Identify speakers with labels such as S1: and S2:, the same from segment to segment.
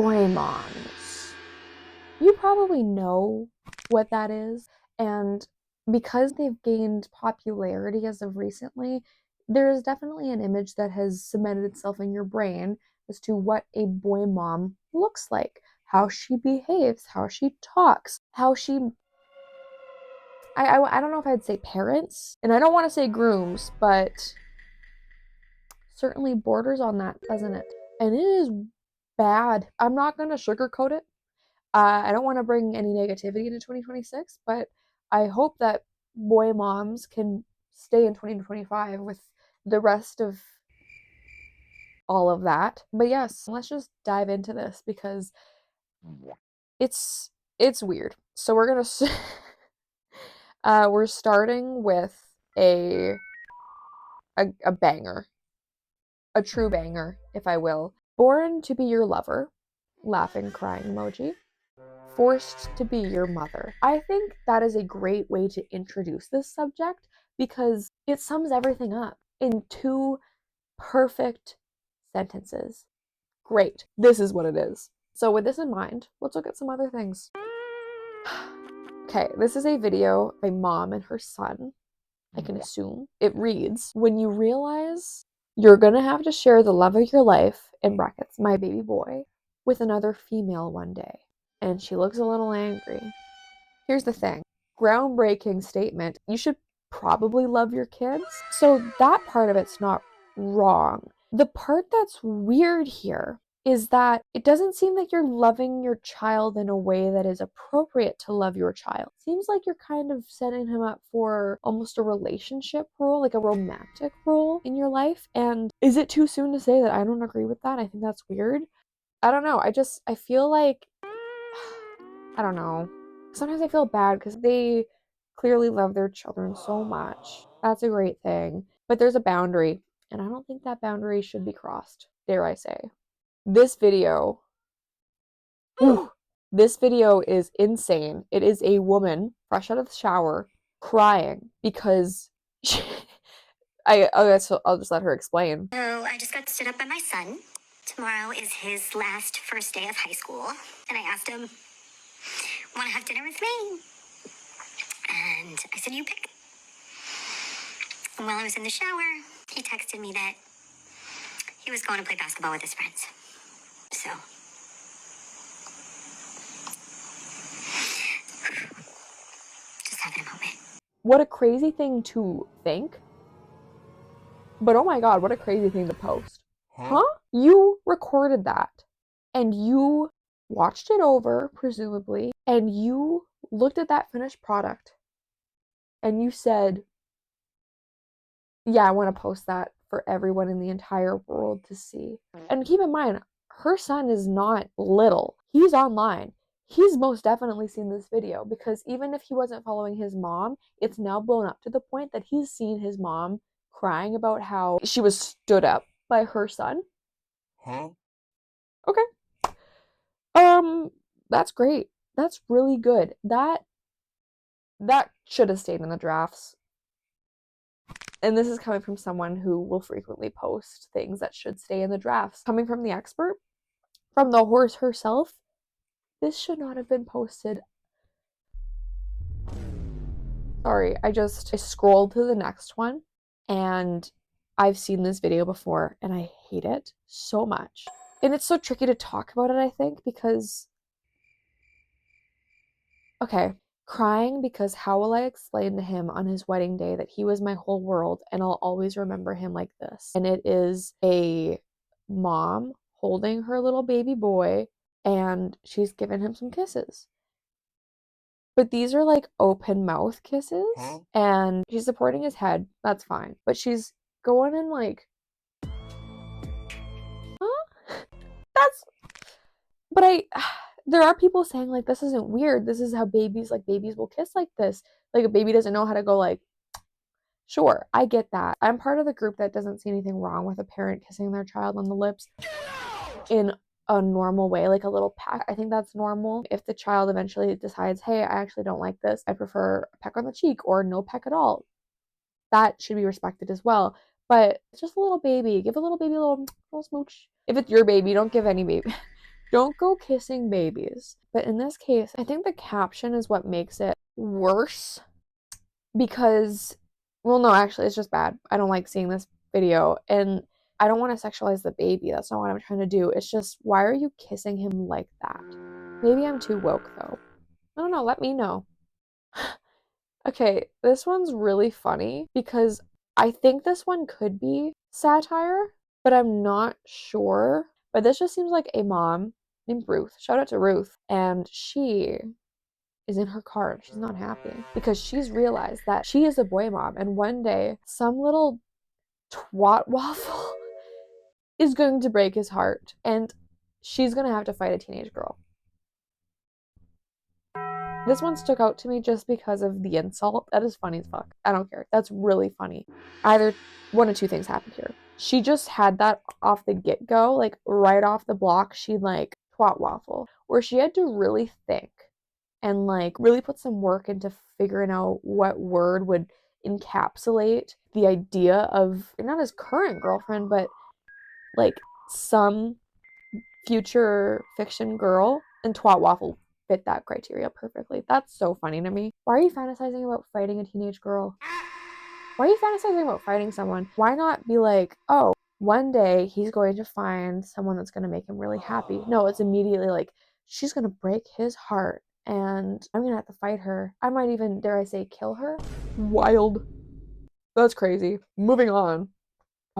S1: boy moms. You probably know what that is, and because they've gained popularity as of recently, there is definitely an image that has cemented itself in your brain as to what a boy mom looks like, how she behaves, how she talks, how she I don't know if I'd say parents, and I don't want to say grooms, but certainly borders on that, doesn't it? And it is bad. I'm not going to sugarcoat it. I don't want to bring any negativity into 2026, but I hope that boy moms can stay in 2025 with the rest of all of that. But yes, let's just dive into this because it's it's weird. So we're starting with a a banger, a true banger, if I will. Born to be your lover, laughing crying emoji. Forced to be your mother. I think that is a great way to introduce this subject because it sums everything up in two perfect sentences. Great. This is what it is. So with this in mind, let's look at some other things. Okay, this is a video of a mom and her son, I can assume. It reads, when you realize you're gonna have to share the love of your life, in brackets, my baby boy, with another female one day. And she looks a little angry. Here's the thing. Groundbreaking statement. You should probably love your kids. So that part of it's not wrong. The part that's weird here is that it doesn't seem like you're loving your child in a way that is appropriate to love your child. Seems like you're kind of setting him up for almost a relationship role, like a romantic role in your life. And is it too soon to say that I don't agree with that? I think that's weird. I don't know. I feel like, I don't know. Sometimes I feel bad because they clearly love their children so much. That's a great thing. But there's a boundary, and I don't think that boundary should be crossed, dare I say. This video, whew, this video is insane. It is a woman fresh out of the shower crying because I'll just let her explain.
S2: So I just got stood up by my son. Tomorrow is his last first day of high school. And I asked him, want to have dinner with me? And I said, you pick. And while I was in the shower, he texted me that he was going to play basketball with his friends. So, just having a moment.
S1: What a crazy thing to think. But oh my god, what a crazy thing to post. Huh? You recorded that and you watched it over, presumably, and you looked at that finished product and you said, yeah, I want to post that for everyone in the entire world to see. And keep in mind, her son is not little. He's online. He's most definitely seen this video because even if he wasn't following his mom, it's now blown up to the point that he's seen his mom crying about how she was stood up by her son.
S3: Huh?
S1: Okay. That's great. That's really good. That should have stayed in the drafts. And this is coming from someone who will frequently post things that should stay in the drafts. Coming from the expert, from the horse herself, this should not have been posted. Sorry, I scrolled to the next one and I've seen this video before and I hate it so much. And it's so tricky to talk about it, I think, because okay, crying because how will I explain to him on his wedding day that he was my whole world and I'll always remember him like this? And it is a mom holding her little baby boy and she's given him some kisses. But these are like open mouth kisses and she's supporting his head. That's fine. But she's going in like, huh? That's, but there are people saying like this isn't weird. This is how babies will kiss like this. Like a baby doesn't know how to go like, sure, I get that. I'm part of the group that doesn't see anything wrong with a parent kissing their child on the lips in a normal way, like a little peck. I think that's normal. If the child eventually decides, hey, I actually don't like this, I prefer a peck on the cheek or no peck at all, that should be respected as well. But it's just a little baby. Give a little baby a little smooch. If it's your baby, don't give any baby. Don't go kissing babies. But in this case, I think the caption is what makes it worse because, well, no, actually, it's just bad. I don't like seeing this video, and I don't want to sexualize the baby. That's not what I'm trying to do. It's just, why are you kissing him like that? Maybe I'm too woke, though. I don't know. Let me know. Okay, this one's really funny because I think this one could be satire, but I'm not sure. But this just seems like a mom named Ruth. Shout out to Ruth. And she is in her car and she's not happy because she's realized that she is a boy mom. And one day, some little twat waffle is going to break his heart and she's going to have to fight a teenage girl. This one stuck out to me just because of the insult. That is funny as fuck. I don't care. That's really funny. Either one of two things happened here. She just had that off the get-go, like right off the block, she like twat waffle, where she had to really think and like really put some work into figuring out what word would encapsulate the idea of not his current girlfriend, but like some future fiction girl, and twat waffle fit that criteria perfectly. That's so funny to me. Why are you fantasizing about fighting a teenage girl? Why are you fantasizing about fighting someone? Why not be like, oh, one day he's going to find someone that's going to make him really happy? No, it's immediately like, she's going to break his heart and I'm going to have to fight her. I might even, dare I say, kill her? Wild. That's crazy. Moving on.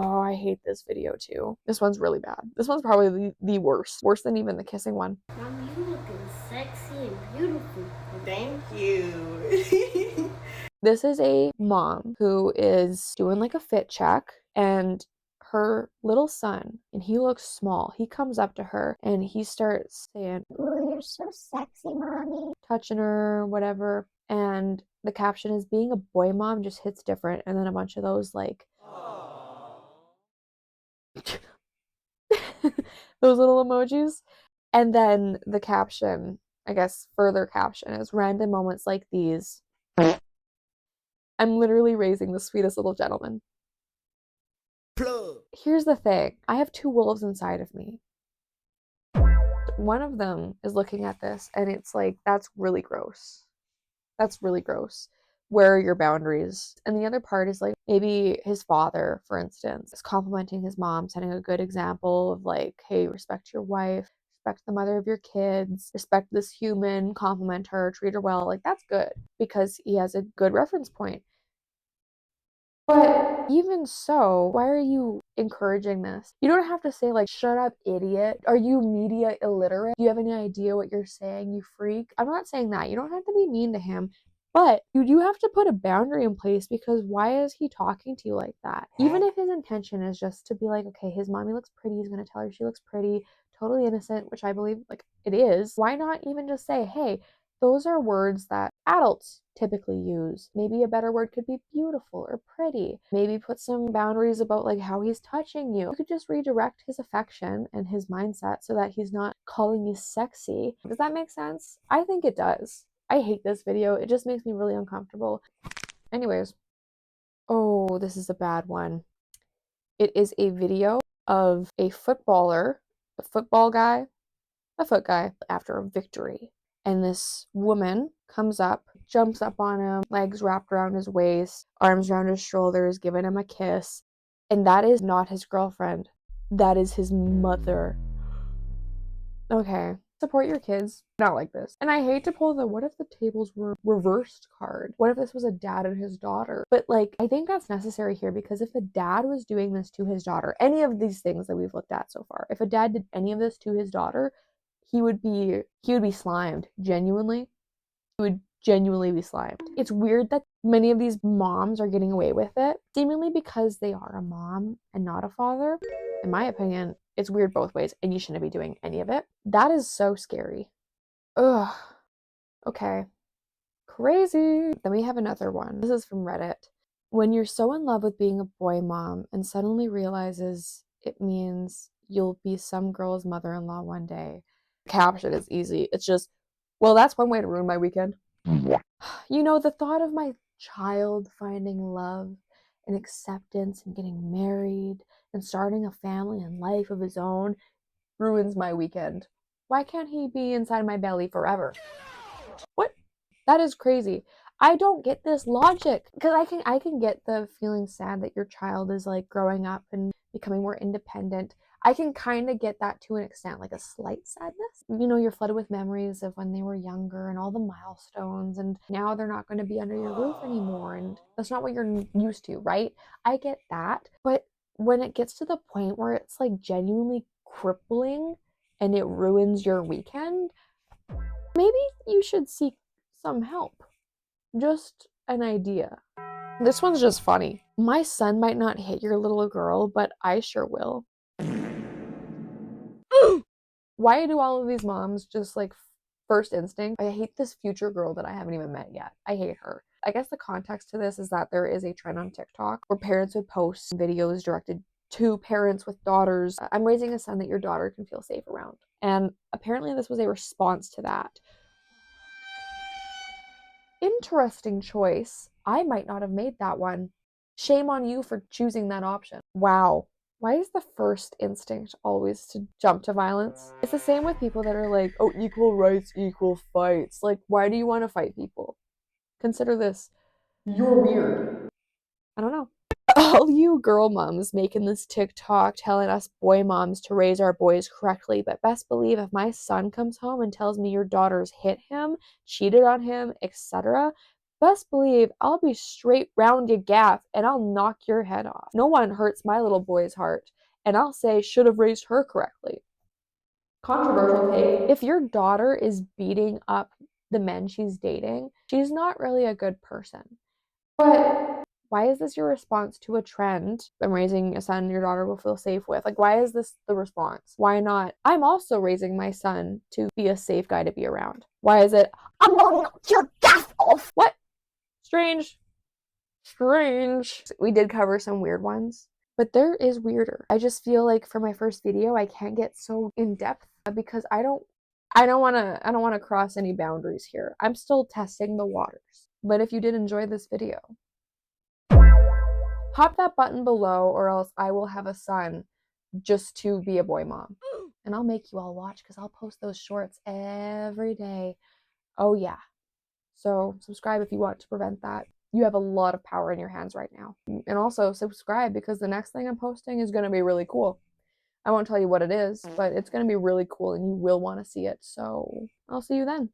S1: Oh, I hate this video too. This one's really bad. This one's probably the worst. Worse than even the kissing one.
S2: Mom, you looking sexy and beautiful.
S3: Thank you.
S1: This is a mom who is doing like a fit check and her little son, and he looks small. He comes up to her and he starts saying,
S2: Oh, you're so sexy, mommy.
S1: touching her, whatever. And the caption is, being a boy mom just hits different. And then a bunch of those like those little emojis. And then the caption, I guess further caption is, random moments like these. I'm literally raising the sweetest little gentleman. Here's the thing. I have two wolves inside of me. One of them is looking at this and it's like, that's really gross. That's really gross. Where are your boundaries? And the other part is like, maybe his father, for instance, is complimenting his mom, setting a good example of like, hey, respect your wife, respect the mother of your kids, respect this human, compliment her, treat her well. Like, that's good because he has a good reference point. But even so, why are you encouraging this? You don't have to say, like, shut up, idiot. Are you media illiterate? Do you have any idea what you're saying, you freak? I'm not saying that. You don't have to be mean to him. But you do have to put a boundary in place because why is he talking to you like that? Even if his intention is just to be like, okay, his mommy looks pretty, he's gonna tell her she looks pretty, totally innocent, which I believe like it is. Why not even just say, hey, those are words that adults typically use. Maybe a better word could be beautiful or pretty. Maybe put some boundaries about like how he's touching you. You could just redirect his affection and his mindset so that he's not calling you sexy. Does that make sense? I think it does. I hate this video. It just makes me really uncomfortable. Anyways. Oh, this is a bad one. It is a video of a footballer, a football guy, a foot guy, after a victory. And this woman comes up, jumps up on him, legs wrapped around his waist, arms around his shoulders, giving him a kiss. And that is not his girlfriend. That is his mother. Okay. Support your kids. Not like this. And I hate to pull the what if the tables were reversed card? What if this was a dad and his daughter? But like, I think that's necessary here because if a dad was doing this to his daughter, any of these things that we've looked at so far, if a dad did any of this to his daughter, he would be slimed. Genuinely. He would genuinely be slimed. It's weird that many of these moms are getting away with it, seemingly because they are a mom and not a father. In my opinion, it's weird both ways, and you shouldn't be doing any of it. That is so scary. Ugh. Okay. Crazy. Then we have another one. This is from Reddit. When you're so in love with being a boy mom and suddenly realizes it means you'll be some girl's mother-in-law one day. Caption is easy. It's just, well, that's one way to ruin my weekend. You know, the thought of my child finding love and acceptance and getting married and starting a family and life of his own ruins my weekend. Why can't he be inside my belly forever? What? That is crazy. I don't get this logic because I can get the feeling sad that your child is like growing up and becoming more independent. I can kind of get that to an extent, like a slight sadness. You know, you're flooded with memories of when they were younger and all the milestones, and now they're not going to be under your roof anymore, and that's not what you're used to, right? I get that. But when it gets to the point where it's like genuinely crippling and it ruins your weekend, maybe you should seek some help. Just an idea. This one's just funny. My son might not hit your little girl, but I sure will. Why do all of these moms just like first instinct? I hate this future girl that I haven't even met yet. I hate her. I guess the context to this is that there is a trend on TikTok where parents would post videos directed to parents with daughters. I'm raising a son that your daughter can feel safe around. And apparently, this was a response to that. Interesting choice. I might not have made that one. Shame on you for choosing that option. Wow. Why is the first instinct always to jump to violence? It's the same with people that are like, oh, equal rights, equal fights. Like, why do you want to fight people? Consider this. You're weird. I don't know. All you girl moms making this TikTok telling us boy moms to raise our boys correctly, but best believe if my son comes home and tells me your daughters hit him, cheated on him, etc., best believe I'll be straight round your gaff and I'll knock your head off. No one hurts my little boy's heart, and I'll say should have raised her correctly. Controversial take. If your daughter is beating up the men she's dating, she's not really a good person. But why is this your response to a trend? I'm raising a son your daughter will feel safe with. Like, why is this the response? Why not? I'm also raising my son to be a safe guy to be around. Why is it, I'm gonna knock your gaff off? What? Strange. Strange. We did cover some weird ones, but there is weirder. I just feel like for my first video, I can't get so in depth because I don't want to cross any boundaries here. I'm still testing the waters. But if you did enjoy this video, hop that button below or else I will have a son just to be a boy mom. And I'll make you all watch because I'll post those shorts every day. Oh yeah. So subscribe if you want to prevent that. You have a lot of power in your hands right now. And also subscribe because the next thing I'm posting is going to be really cool. I won't tell you what it is, but it's going to be really cool and you will want to see it. So I'll see you then.